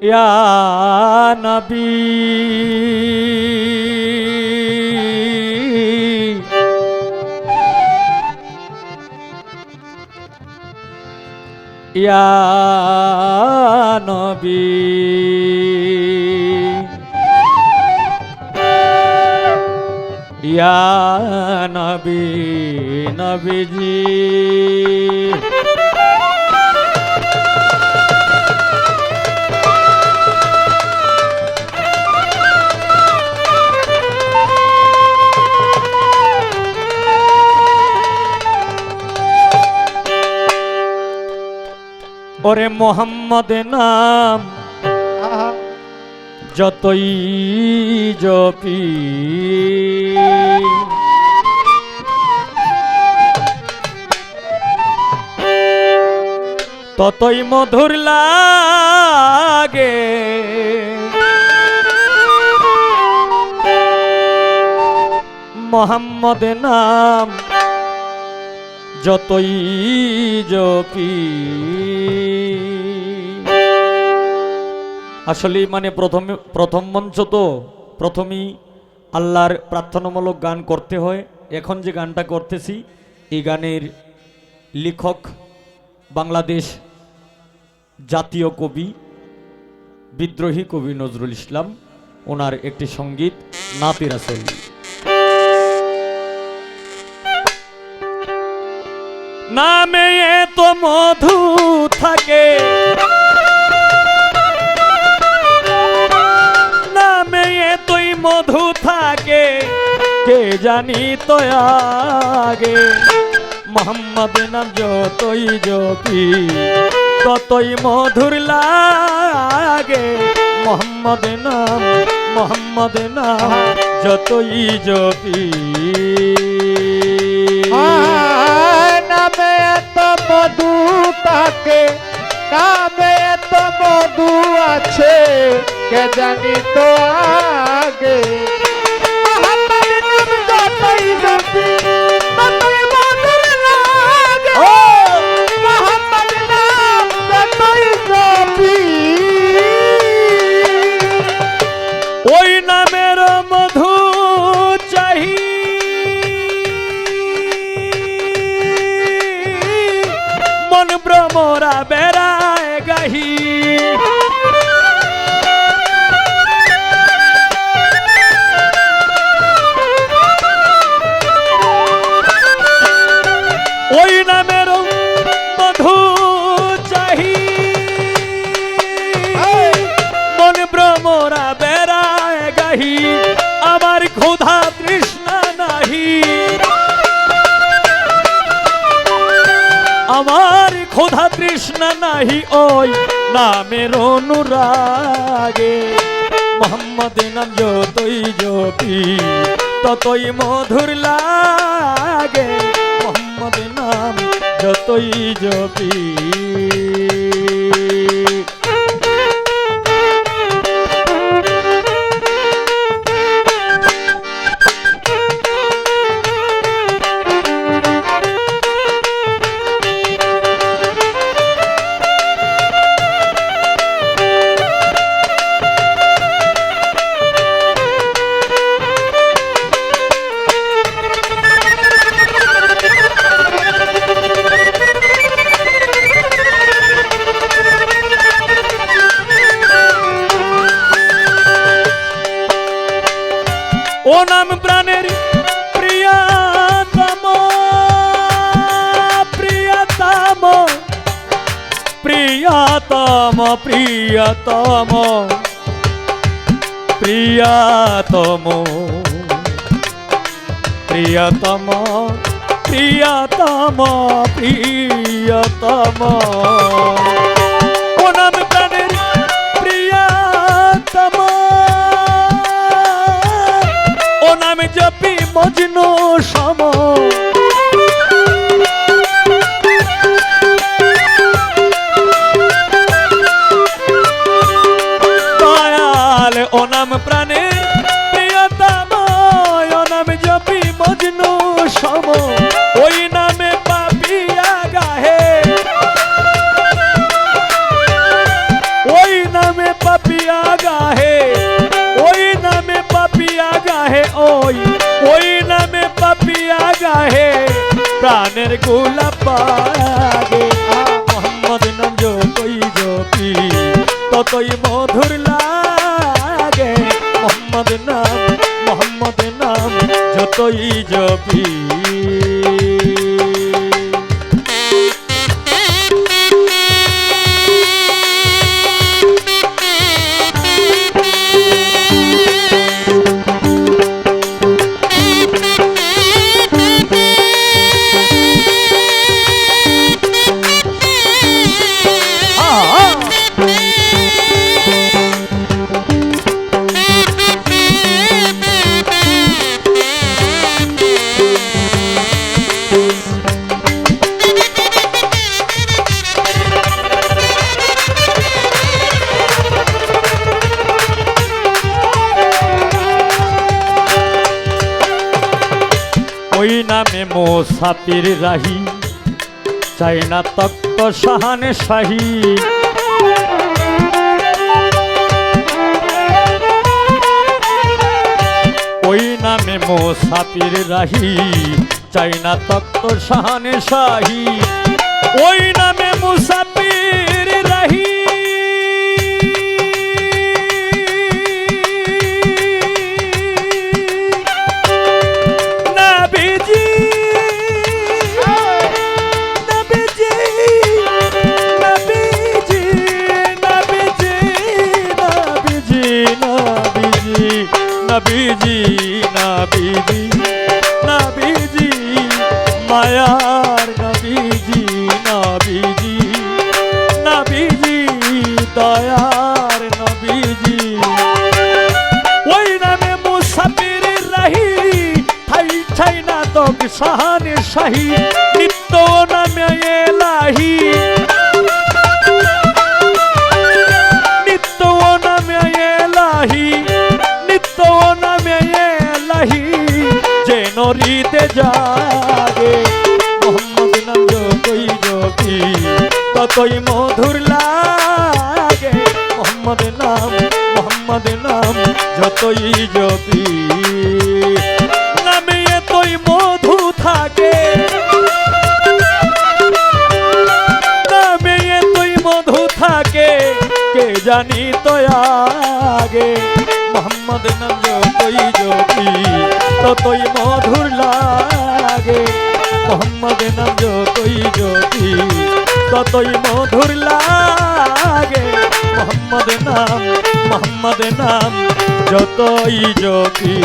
ইয়া নবী ইয়া নবী ইয়া নবী নবীজি ওরে মোহাম্মদ নাম যতই জপি ততই মধুর লাগে মোহাম্মদ নাম যতই জপি আসলে মানে প্রথম মঞ্চ তো প্রথমেই আল্লাহর প্রার্থনামূলক গান করতে হয়। এখন যে গানটা করতেছি এই গানের লেখক বাংলাদেশ জাতীয় কবি বিদ্রোহী কবি নজরুল ইসলাম, ওনার একটি সঙ্গীত নাতে রাসূল। নামে এত মধু থাকে, নামে এতই মধু থাকে, কে জানি তো আগে মোহাম্মদ নাম যতই জপি ততই মধুর লাগে মোহাম্মদ নাম যতই জপি। নামে এত মধু থাকে, নামে এত মধু আছে, কে জানি তো আগে মোহাম্মদ নাম যতই জপি ততই মধুর লাগে মোহাম্মদ নাম যতই জপি। ওই নামের মধু চাহি মন ভ্রমরা বেড়ায় গাহি, ওই নামের মধু চাহি মন ভ্রমরা বেড়ায় গাহি, আমার ক্ষুধা তৃষ্ণা নাহি, আমার ক্ষুধা তৃষ্ণা নাহি ওই নামের অনুরাগে মোহাম্মদ নাম যতই জপি ততই মধুর লাগে মোহাম্মদ নাম যতই জপি। ও নাম প্রাণের প্রিয়তম প্রিয়তম প্রিয়তম প্রিয়তম প্রিয়তম প্রিয়তম প্রিয়তম প্রিয়তম ও নাম প্রাণের প্রিয়তম ও নামে জপি মজনু সম দয়াল ও নাম প্রাণে প্রিয়তম ও নামে জপি মজনু সম ওই নামে পাপিয়া গাহে আর গোলাপ বাগে মোহাম্মদ নাম যতই জপি ততই মধুর লাগে মোহাম্মদ নাম যতই জপি ওই নামে মোসাফির রাহি চাই না তক্ত শাহানে শাহী ওই নামে মোসাফির রাহি চাই না তক্ত শাহানে শাহী ওই নামে মুসাফির রাহি নবীজি নবীজি নবীজি মায়ার নবীজি নবীজি নবীজি দয়ার নবীজি ওই নামে মুসাফির রাহি ঠাই ঠাই না তক শাহানে শাহী নিত্য নামে এলাহি নিত্য নামে এলাহি নরিতে জাগে মোহাম্মদ নাম যতই জপি ততই মধুর লাগে মোহাম্মদ নাম যতই জপি নামে এতই মধু থাকে নামে এতই মধু থাকে কে জানি তো আগে মোহাম্মদ নাম যতই জপি ততই মধুর লাগে মোহাম্মদ নাম যতই জপি ততই মধুর লাগে মোহাম্মদ নাম যতই জপি